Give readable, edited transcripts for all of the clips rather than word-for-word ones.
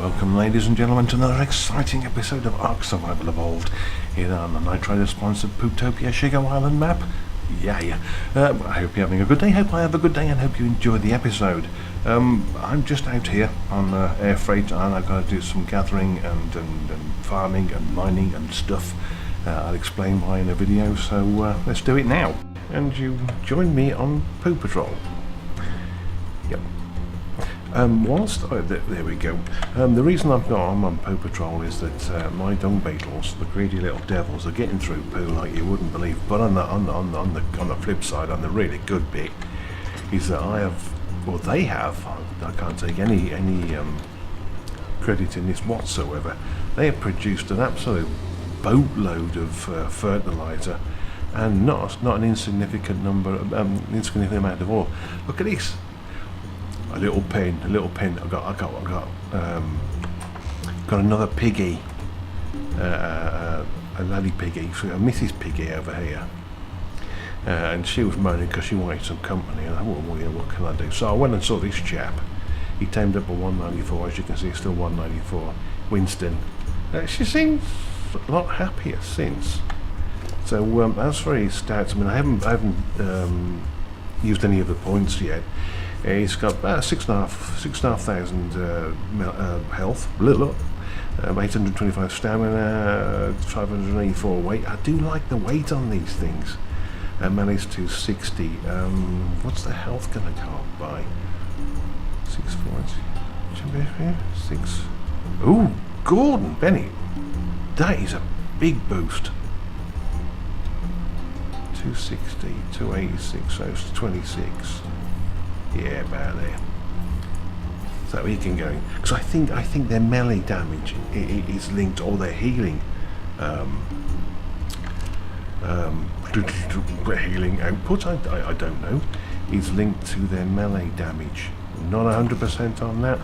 Welcome, ladies and gentlemen, to another exciting episode of Ark Survival Evolved here on the Nitrader-sponsored Pooptopia Shigo Island map. I hope you're having a good day, hope I have a good day, and hope you enjoyed the episode. I'm just out here on air freight, and I've got to do some gathering and farming and mining and stuff. I'll explain why in a video, so let's do it now. And you join me on Poo Patrol. Yep. There we go. The reason I'm on Poo Patrol is that my dung beetles, the greedy little devils, are getting through poo like you wouldn't believe. But on the flip side, on the really good bit, is that they have. I can't take any credit in this whatsoever. They have produced an absolute boatload of fertilizer, and not an insignificant insignificant amount of oil. Look at this. A little pen. I've got another piggy, a laddie piggy, so a Mrs. Piggy over here, and she was moaning because she wanted some company. And I thought, well, what can I do? So I went and saw this chap. He tamed up a 194, as you can see, it's still 194. Winston. She seems a lot happier since. So as for his stats, I mean, I haven't used any of the points yet. He's got about 6,500 health, 825 stamina, 584 weight. I do like the weight on these things. Managed to 60. What's the health gonna go up by? 6. Ooh, Gordon Bennett. That is a big boost. 260, 286, so it's 26. Yeah, about there. So he can go. Because I think their melee damage is linked, or their healing, healing output. I don't know. Is linked to their melee damage. Not 100% on that.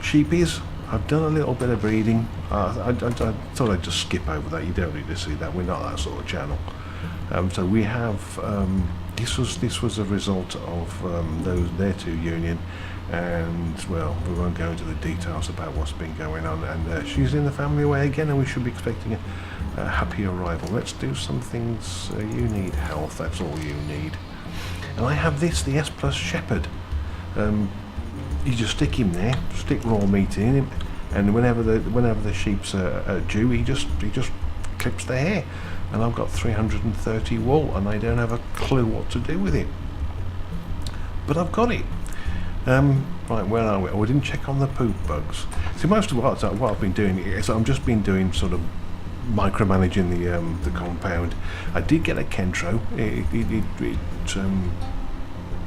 Sheepies. I've done a little bit of breeding. I thought I'd just skip over that. You don't need to see that. We're not that sort of channel. So we have. This was a result of their two union, and well, we won't go into the details about what's been going on. And she's in the family away again, and we should be expecting a happy arrival. Let's do some things. You need health. That's all you need. And I have this, the S Plus Shepherd. You just stick him there, stick raw meat in him, and whenever the sheep's are due, he just clips the hair. And I've got 330 wool, and I don't have a clue what to do with it. But I've got it. Right, where are we? Oh, we didn't check on the poop bugs. See, most of what I've been doing is I've just been doing sort of micromanaging the compound. I did get a Kentro.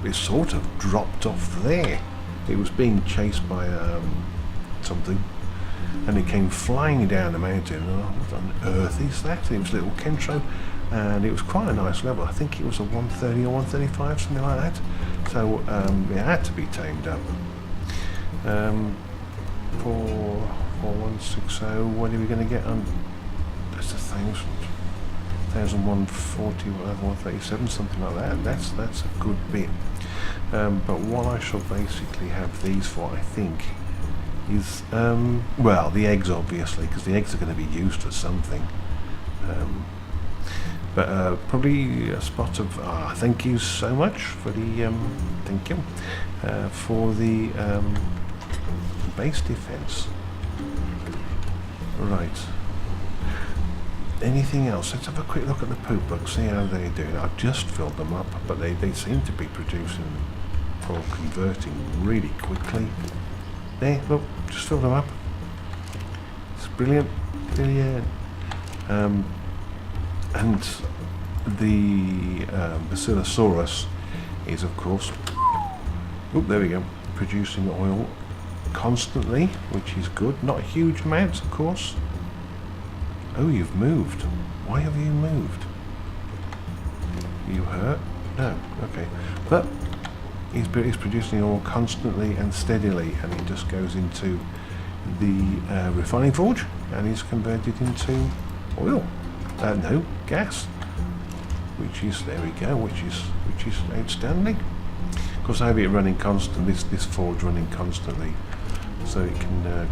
It sort of dropped off there. It was being chased by something, and it came flying down the mountain. And what on earth is that? It was a little Kentro, and it was quite a nice level. I think it was a 130 or 135, something like that. So it had to be tamed up. 4160. What are we going to get on? That's 1,140, whatever, 137, something like that. That's a good bit. But what I shall basically have these for, I think, is well, the eggs, obviously, because the eggs are going to be used for something. But probably a spot of thank you so much for the thank you for the base defense. Right. Anything else? Let's have a quick look at the poop bugs, see how they're doing. I've just filled them up, but they seem to be producing or converting really quickly. There, look, just filled them up. It's brilliant. And the Basilosaurus is, of course, there we go, producing oil constantly, which is good. Not huge amounts, of course. Oh, you've moved. Why have you moved? You hurt? No. Okay. But he's producing oil constantly and steadily, and it just goes into the refining forge, and is converted into oil. No, gas. Which is, there we go, which is outstanding. Of course, I have it running constant. This forge running constantly so it can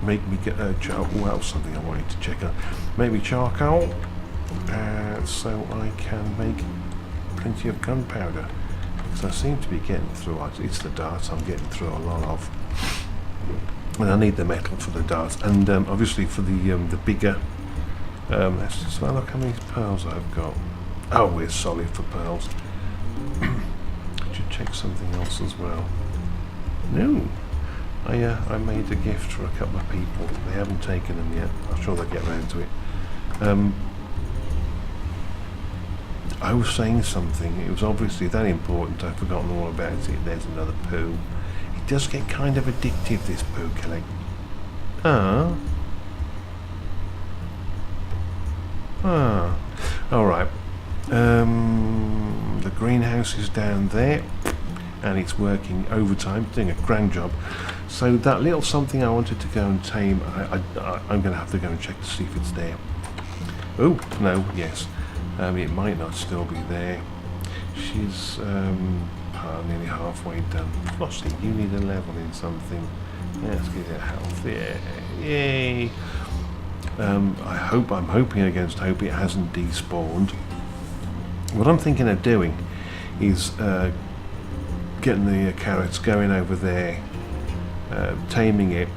make me get charcoal. Well, something I wanted to check out. Make me charcoal, so I can make plenty of gunpowder. Because I seem to be getting through. It's the darts I'm getting through a lot of, and I need the metal for the darts, and obviously for the bigger. Let's just have a look how many pearls I've got. Oh, we're solid for pearls. Should check something else as well. No. I made a gift for a couple of people. They haven't taken them yet. I'm sure they'll get round to it. I was saying something. It was obviously that important. I've forgotten all about it. There's another poo. It does get kind of addictive, this poo killing. Alright. The greenhouse is down there. And it's working overtime, doing a grand job. So that little something I wanted to go and tame, I'm going to have to go and check to see if it's there. Oh, no, yes. It might not still be there. She's nearly halfway done. Flossie, you need a level in something. Let's get it health. Yeah, yay. I'm hoping against hope it hasn't despawned. What I'm thinking of doing is getting the carrots going over there, taming it,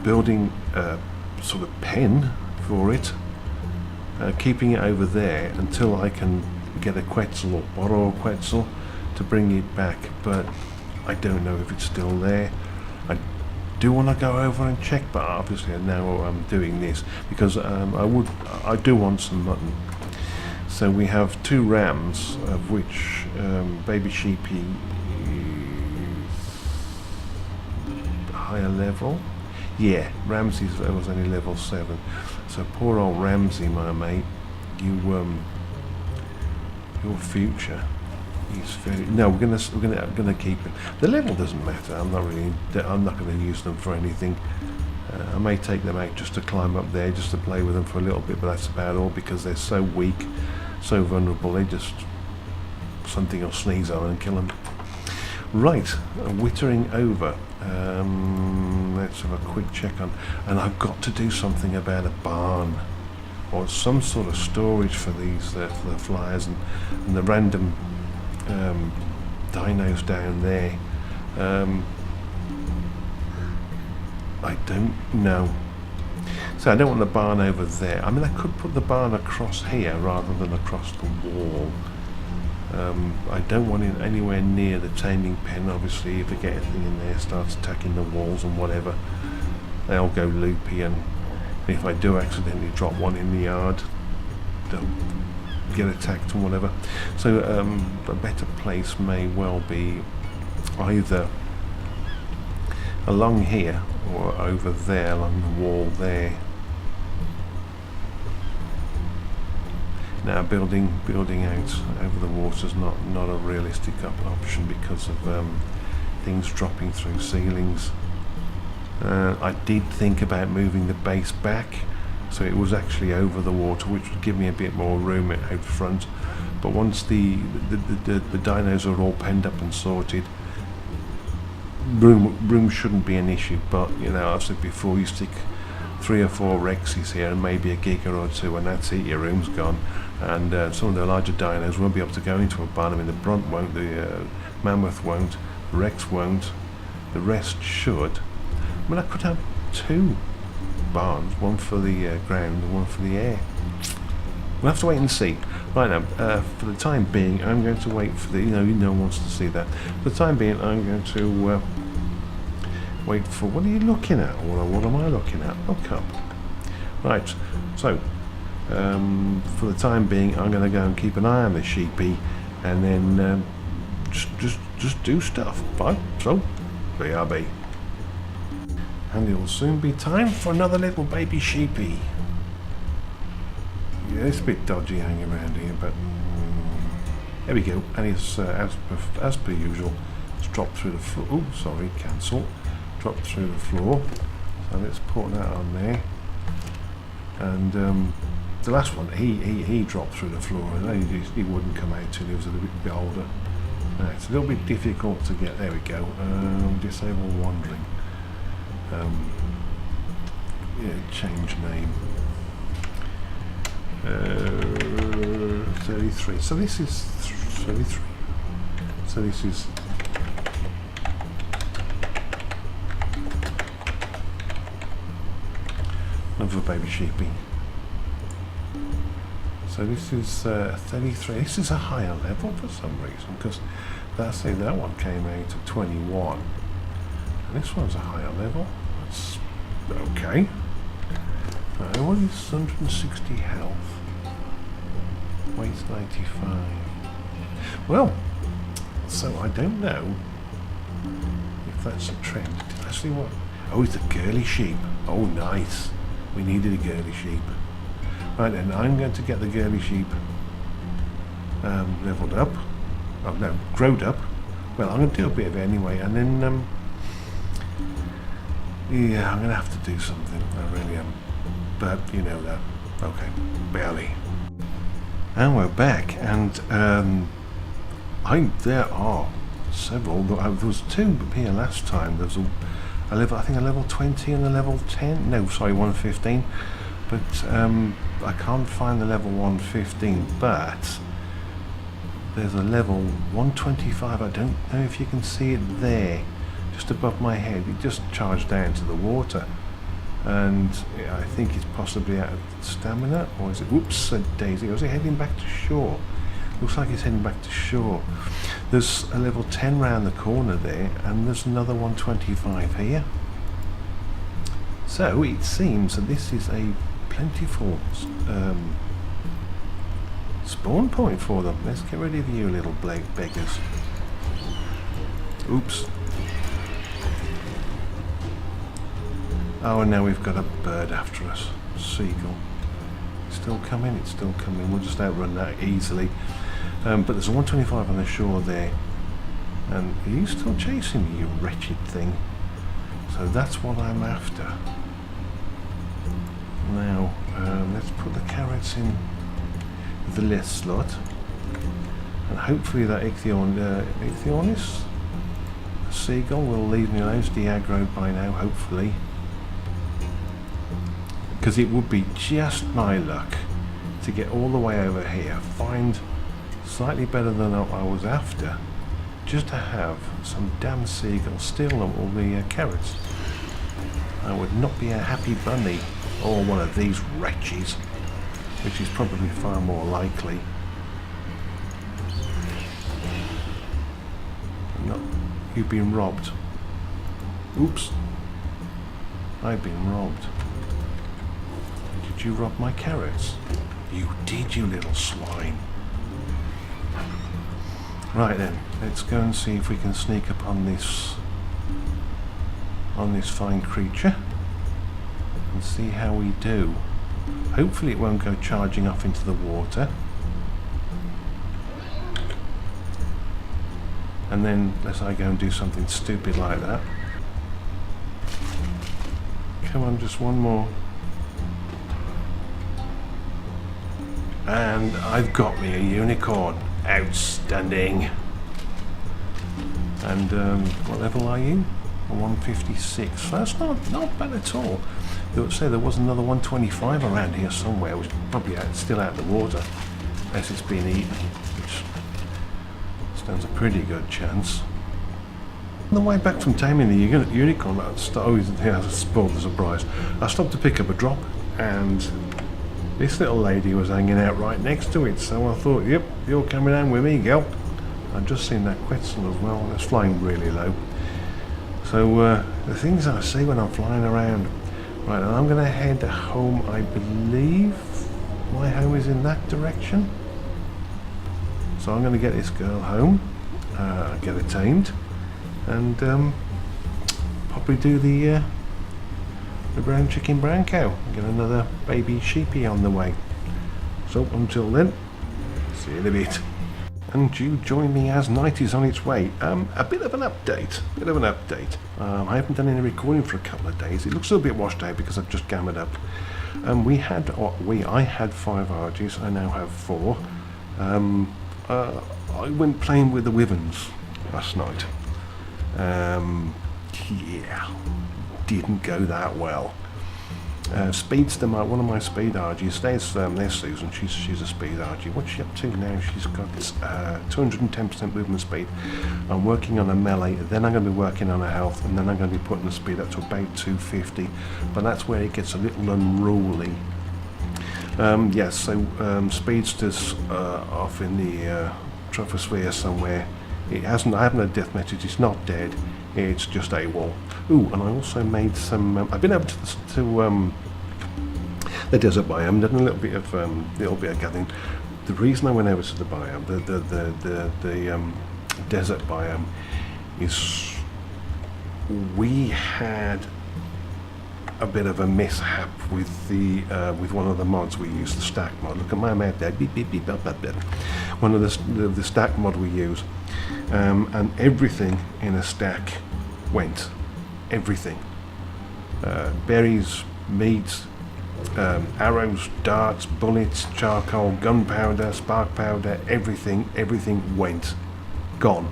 building a sort of pen for it, keeping it over there until I can get a Quetzal or borrow a Quetzal to bring it back, but I don't know if it's still there. I do want to go over and check, but obviously now I'm doing this because I do want some mutton. So we have 2 rams, of which baby sheepy is higher level. Yeah, Ramsey was only level 7. So poor old Ramsey, my mate, your future is very. No, we're gonna keep it. The level doesn't matter. I'm not going to use them for anything. I may take them out just to climb up there, just to play with them for a little bit, but that's about all because they're so weak, so vulnerable. They just something will sneeze on and kill them. Right, wittering over. Let's have a quick check on, and I've got to do something about a barn or some sort of storage for these for the flyers and the random dinos down there. I don't know. So I don't want the barn over there. I mean, I could put the barn across here rather than across the wall. I don't want it anywhere near the taming pen. Obviously, if I get anything in there, starts attacking the walls and whatever, they'll go loopy. And if I do accidentally drop one in the yard, they'll get attacked and whatever. So a better place may well be either along here or over there along the wall there. Now building out over the water is not a realistic option because of things dropping through ceilings. I did think about moving the base back so it was actually over the water, which would give me a bit more room out front, but once the dinos are all penned up and sorted, room shouldn't be an issue. But you know, I've said before, you stick 3 or 4 Rexes here and maybe a Giga or 2 and that's it, your room's gone. And some of the larger dinos won't be able to go into a barn. I mean, the Brunt won't, the Mammoth won't, the Rex won't, the rest should. I mean, I could have 2 barns, one for the ground and one for the air. We'll have to wait and see. Right now, for the time being, I'm going to wait for the, no one wants to see that. For the time being, I'm going to wait for, what are you looking at? What am I looking at? Look up. Right, so, for the time being, I'm going to go and keep an eye on the sheepy, and then just do stuff. Fine. So, BRB. And it will soon be time for another little baby sheepy. Yeah, it's a bit dodgy hanging around here, but there we go. And it's as per usual, it's dropped through the floor. Oh, sorry, cancel. Dropped through the floor. So let's put that on there. And the last one, he dropped through the floor, and he wouldn't come out till he was a bit older. Right, it's a little bit difficult to get. There we go. Disable wandering. Yeah, change name. 33. So this is 33. So this is another baby sheepy. So this is 33. This is a higher level for some reason, because that's it. That one came out at 21, and this one's a higher level. That's okay. What is 160 health? Weight 95. Well, so I don't know if that's a trend. Did I see what? Oh, it's a girly sheep. Oh, nice. We needed a girly sheep. Right then, I'm going to get the girly sheep leveled up. Oh no, growed up. Well, I'm going to do a bit of it anyway, and then yeah, I'm going to have to do something. I really am. But you know that. Okay, barely. And we're back, and there are several. There was two here last time. There's a level, I think a level 20 and a level 10. No, sorry, 115. But I can't find the level 115. But there's a level 125. I don't know if you can see it there, just above my head. It just charged down to the water, and I think it's possibly out of stamina, or is it? Whoops, a daisy. Or is it heading back to shore? Looks like it's heading back to shore. There's a level 10 round the corner there, and there's another 125 here. So it seems that this is a plentiful spawn point for them. Let's get rid of you little beggars. Oops. Oh, and now we've got a bird after us. Seagull. Still coming, it's still coming. We'll just outrun that easily. But there's a 125 on the shore there. And are you still chasing me, you wretched thing? So that's what I'm after. Now, let's put the carrots in the list slot. And hopefully that Ichthyornis seagull will leave me alone. It's de-aggroed by now, hopefully. Because it would be just my luck to get all the way over here, find slightly better than I was after, just to have some damn seagulls steal all the carrots. I would not be a happy bunny, or one of these wretches, which is probably far more likely. No, you've been robbed. Oops. I've been robbed. Did you rob my carrots? You did, you little swine. Right then, let's go and see if we can sneak up on this fine creature and see how we do. Hopefully it won't go charging off into the water. And then, unless I go and do something stupid like that. Come on, just one more. And I've got me a unicorn. Outstanding. And what level are you? 156. That's not bad at all. They would say there was another 125 around here somewhere, which is probably still out of the water, unless it's been eaten, which stands a pretty good chance. On the way back from taming the unicorn, I spoiled the surprise. I stopped to pick up a drop, and this little lady was hanging out right next to it, so I thought, yep, you're coming home with me, girl. I've just seen that Quetzal as well. It's flying really low. So the things I see when I'm flying around. Right, and I'm going to head home. I believe my home is in that direction. So I'm going to get this girl home, get her tamed, and probably do the brown chicken, brown cow. Get another baby sheepy on the way. So until then, see you in a bit. And you join me as night is on its way. A bit of an update. I haven't done any recording for a couple of days. It looks a little bit washed out because I've just gammered up. I had 5 RGs. I now have 4. I went playing with the Wyverns last night. Yeah, didn't go that well. Speedster, one of my speed RGs, there's Susan, she's a speed RG. What's she up to now? She's got 210% movement speed. I'm working on a melee, then I'm going to be working on a health, and then I'm going to be putting the speed up to about 250, but that's where it gets a little unruly. Yes, so Speedster's off in the troposphere somewhere. I haven't had death message, it's not dead, it's just AWOL. Ooh, and I also made some, I've been able to the desert biome, done a little bit of gathering. The reason I went over to the biome, the desert biome, is we had a bit of a mishap with with one of the mods we use, the stack mod. Look at my mouth there, beep, beep, beep, beep, beep, beep. One of the stack mod we use, and everything in a stack went. Everything. Berries, meat, arrows, darts, bullets, charcoal, gunpowder, spark powder, everything went. Gone.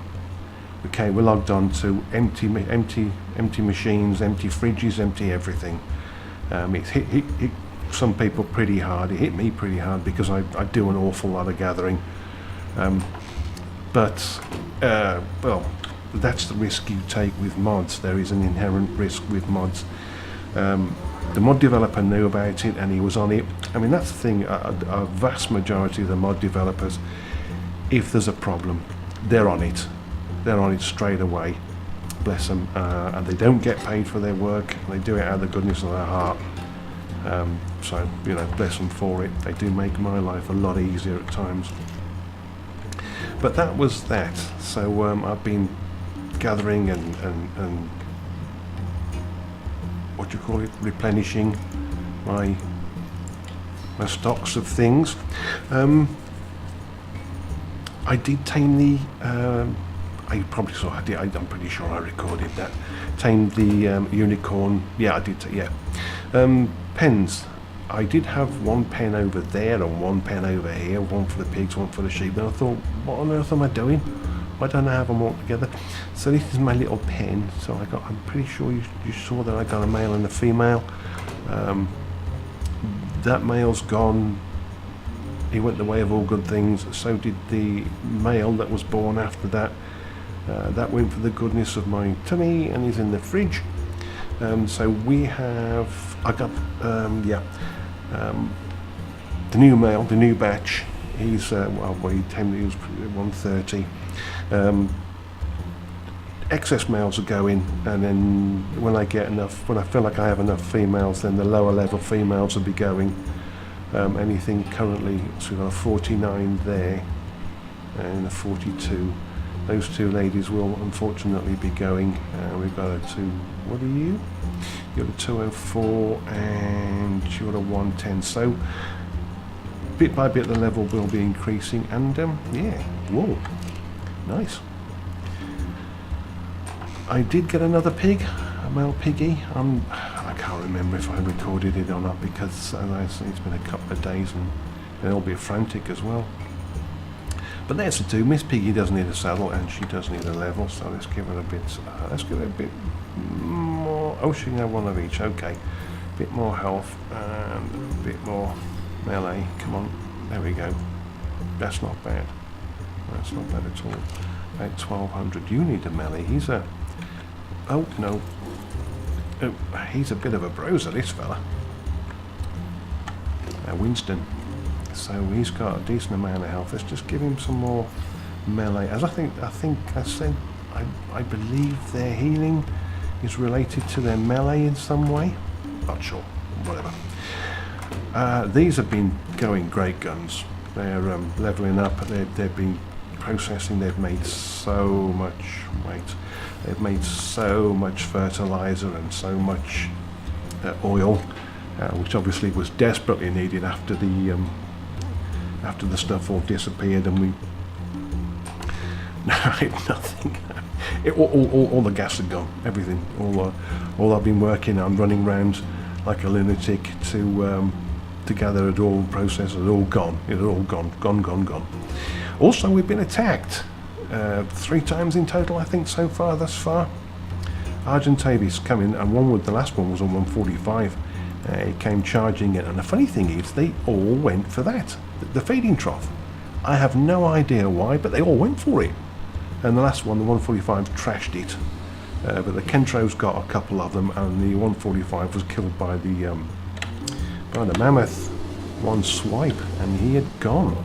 Okay, we're logged on to empty machines, empty fridges, empty everything. It's hit some people pretty hard. It hit me pretty hard because I do an awful lot of gathering. Well, that's the risk you take with mods. There is an inherent risk with mods. The mod developer knew about it and he was on it. I mean, that's the thing, a vast majority of the mod developers, if there's a problem, they're on it. They're on it straight away, bless them, and they don't get paid for their work. They do it out of the goodness of their heart. So, you know, bless them for it. They do make my life a lot easier at times. But that was that. So I've been gathering and what do you call it, replenishing my stocks of things. I did tame the I probably saw I'm pretty sure I recorded that. Tamed the unicorn. Yeah, I did. Pens. I did have one pen over there and one pen over here, one for the pigs, one for the sheep. And I thought, what on earth am I doing? Why don't I have them all together? So this is my little pen. So I'm pretty sure you saw that I got a male and a female. That male's gone. He went the way of all good things. So did the male that was born after that. That went for the goodness of my tummy and is in the fridge. So we have, I got, the new male, the new batch. He's he was 130. Excess males are going, and then when I feel like I have enough females, then the lower level females will be going. Anything currently, so we've got a 49 there and a 42. Those two ladies will unfortunately be going. We've got a what are you? You're a 204 and you're a 110. So bit by bit the level will be increasing, and yeah, whoa, nice. I did get another pig, a male piggy. I can't remember if I recorded it or not because as I say, it's been a couple of days and they'll be frantic as well. But there's the two. Miss Piggy doesn't need a saddle and she does need a level, so let's give her a bit. Let's give her a bit more. Oh, she can have one of each. Okay, a bit more health and a bit more melee. Come on, there we go. That's not bad. That's not bad at all. About 1200. You need a melee. He's a. Oh no. Oh, he's a bit of a bruiser, this fella. Winston. So he's got a decent amount of health. Let's just give him some more melee. As I think I said, I believe their healing is related to their melee in some way. Not sure. Whatever. These have been going great guns. They're leveling up. They've been processing. They've made so much weight. They've made so much fertilizer and so much oil, which obviously was desperately needed after the stuff all disappeared and we nothing. All the gas had gone. Everything. All I've been working on, running around like a lunatic to together had all processed, had all gone. It had all gone. Also, we've been attacked 3 times in total, I think, so far, thus far. Argentavis come in, and the last one was on 145. It came charging in, and the funny thing is, they all went for that, the feeding trough. I have no idea why, but they all went for it. And the last one, the 145, trashed it. But the Kentro's got a couple of them, and the 145 was killed by the mammoth. One swipe, and he had gone.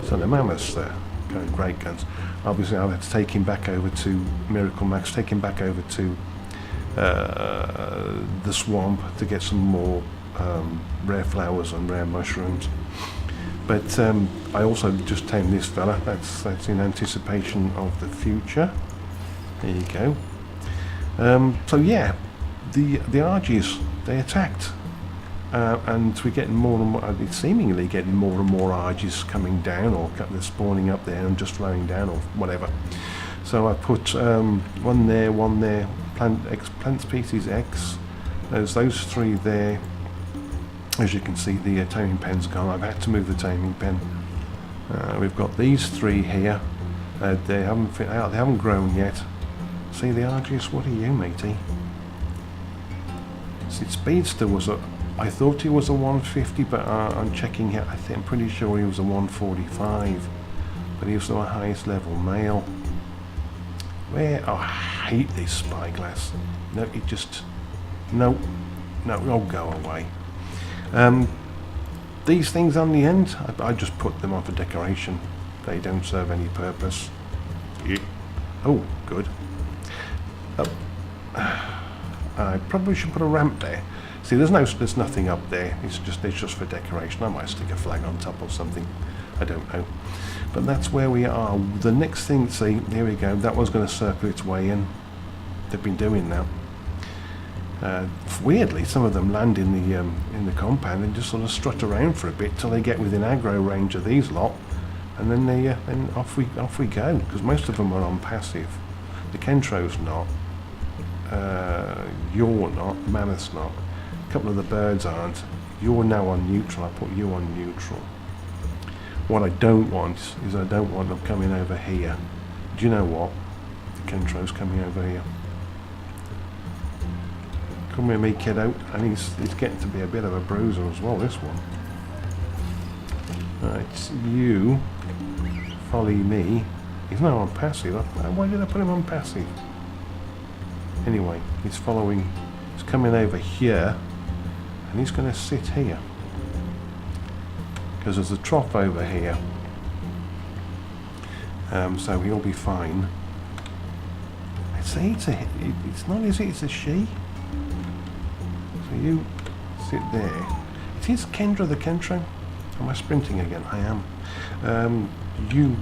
So the mammoth's there, going great guns. Obviously, I'll have to take him back over to Miracle Max, take him back over to the swamp to get some more rare flowers and rare mushrooms. But I also just tamed this fella. That's in anticipation of the future. There you go. So yeah, the Argies, they attacked, and we're getting more and more. It's seemingly getting more and more Argies coming down, or they're spawning up there and just flowing down, or whatever. So I put one there, plant species X. There's those 3 there. As you can see, the taming pen's gone. I've had to move the taming pen. We've got these 3 here. They haven't grown yet. See the Argies? What are you, matey? See, Speedster was I thought he was a 150, but I'm checking here. I'm pretty sure he was a 145. But he was the highest level male. Where? Oh, I hate this spyglass. No, it just... No, oh, go away. These things on the end, I just put them on for decoration. They don't serve any purpose. Yeah. Oh, good. I probably should put a ramp there. See, there's nothing up there. It's just for decoration. I might stick a flag on top or something. I don't know. But that's where we are. The next thing, see, here we go. That one's going to circle its way in. They've been doing that. Weirdly, some of them land in the compound and just sort of strut around for a bit till they get within aggro range of these lot, and then then off we go. Because most of them are on passive. The Kentro's not. You're not. Mammoth's not. A couple of the birds aren't. You're now on neutral. I put you on neutral. What I don't want is I don't want them coming over here. Do you know what? The Kentro's coming over here. Come with me, kiddo. And he's getting to be a bit of a bruiser as well, this one. Right, you follow me. He's now on passive. Why did I put him on passive? Anyway, he's following. He's coming over here, and he's going to sit here because there's a trough over here. So he'll be fine. I'd say it's not, is it? It's a she. So you sit there. It is Kendra the Kentro. Am I sprinting again? I am. You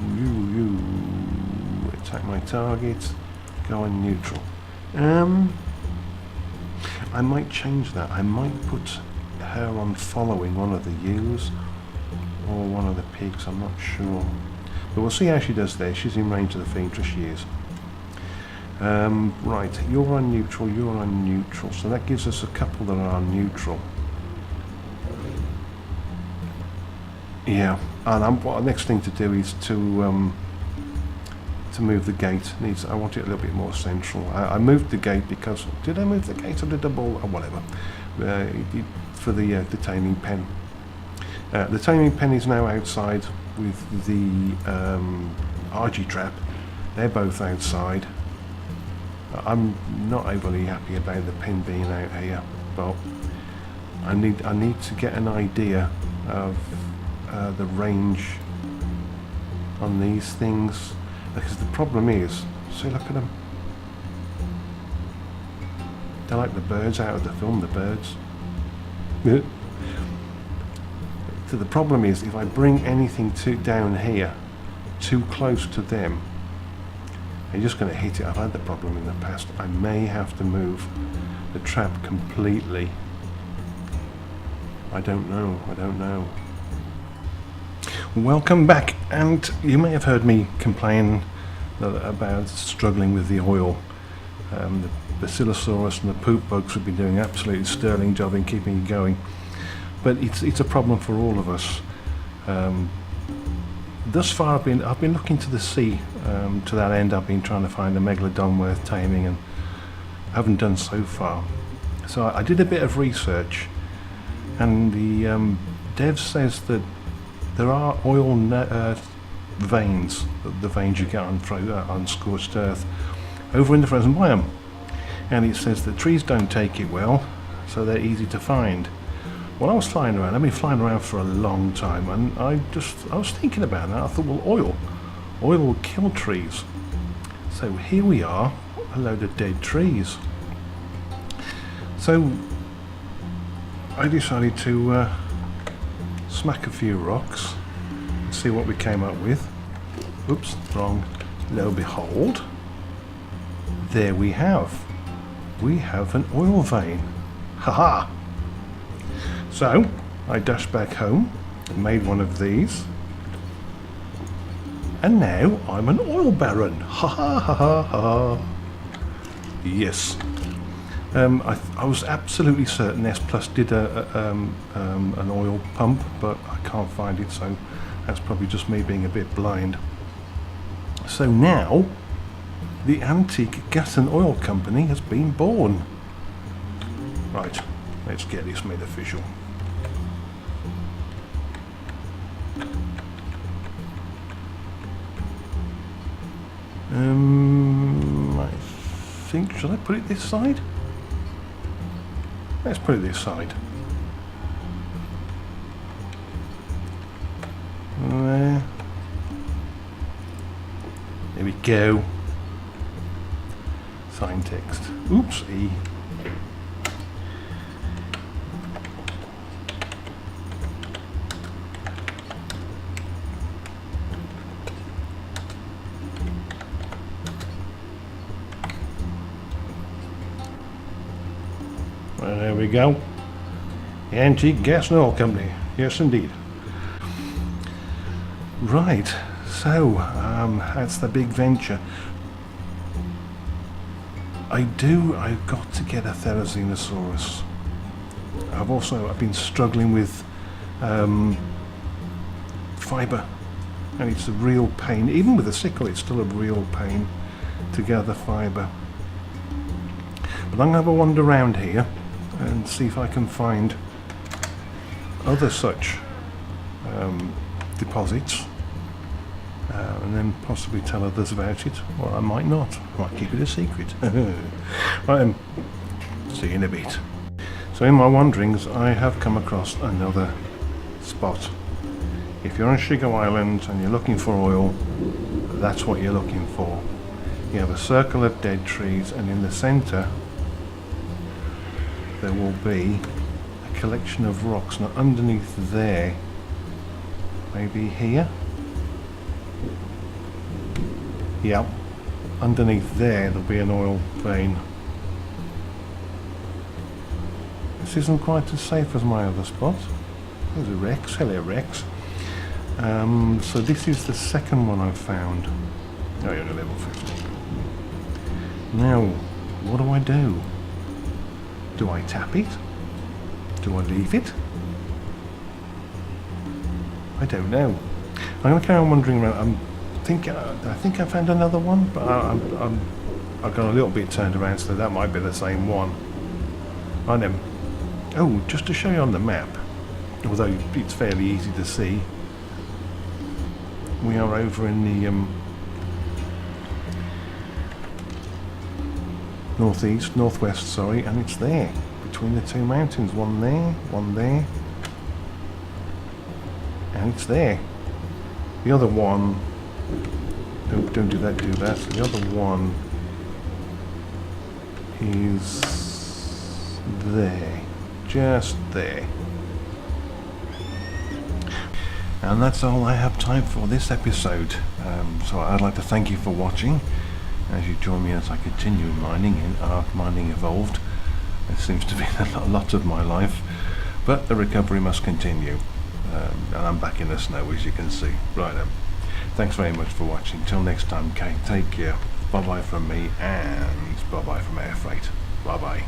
attack my target. Go on neutral. I might change that. I might put her on following one of the ewes or one of the pigs. I'm not sure. But we'll see how she does there. She's in range of the Phaedra, she is. Right, you're on neutral, you're on neutral. So that gives us a couple that are on neutral. Yeah, and what the next thing to do is to move the gate. I want it a little bit more central. I moved the gate because... Did I move the gate or did I ball? Or whatever. For the taming pen. The taming pen is now outside with the RG trap. They're both outside. I'm not overly happy about the pen being out here, but I need to get an idea of the range on these things, because the problem is, see, look at them. They're like the birds out of the film, the birds. So the problem is, if I bring anything down here too close to them, they're just going to hit it. I've had the problem in the past. I may have to move the trap completely. I don't know. Welcome back, and you may have heard me complain about struggling with the oil. The Bacillosaurus and the poop bugs have been doing absolutely sterling job in keeping it going. but it's a problem for all of us. Thus far I've been looking to the sea. To that end I've been trying to find a megalodon worth taming, and haven't done so far. So I did a bit of research, and the dev says that there are oil veins, the veins you get on scorched earth, over in the frozen biome. And it says that trees don't take it well, so they're easy to find. When I was flying around, I've been flying around for a long time, and I was thinking about that. I thought, well, oil will kill trees. So here we are, a load of dead trees. So I decided to smack a few rocks, see what we came up with. Oops, wrong. Lo and behold, there we have an oil vein. Haha! So I dashed back home and made one of these, and now I'm an oil baron. Ha ha ha ha ha. Yes. I was absolutely certain S Plus did an oil pump, but I can't find it, so that's probably just me being a bit blind. So now the Anteaqu Gas and Oil Company has been born. Right, let's get this made official. I think, should I put it this side? Let's put it this side. There we go. Sign text. Oops, E. Well, there we go. The Anteaqu Gas and Oil Company. Yes, indeed. Right, so that's the big venture. I've got to get a Therizinosaurus. I've been struggling with fibre, and it's a real pain. Even with a sickle, it's still a real pain to gather fibre. But I'm going to have a wander around here and see if I can find other such deposits, and then possibly tell others about it, or I might not. I might keep it a secret. Right, see you in a bit. So in my wanderings I have come across another spot. If you're on Shigo Island and you're looking for oil, that's what you're looking for. You have a circle of dead trees, and in the centre there will be a collection of rocks. Now underneath there, maybe here? Yep, underneath there there'll be an oil vein. This isn't quite as safe as my other spot. There's a Rex. Hello, Rex. So this is the second one I've found. Oh, you're at level 50. Now, what do I do? Do I tap it? Do I leave it? I don't know. I'm going to carry on wandering around. I think I found another one, but I've got a little bit turned around, so that might be the same one. I know. Oh, just to show you on the map, although it's fairly easy to see, we are over in the northwest, sorry, and it's there, between the two mountains, one there, and it's there. The other one, don't do that, the other one is there, just there. And that's all I have time for this episode. So I'd like to thank you for watching, as you join me as I continue mining in Ark Mining Evolved. It seems to be a lot of my life, but the recovery must continue. And I'm back in the snow, as you can see. Right then. Thanks very much for watching. Till next time, Kate, take care. Bye bye from me, and bye bye from Air Freight. Bye bye.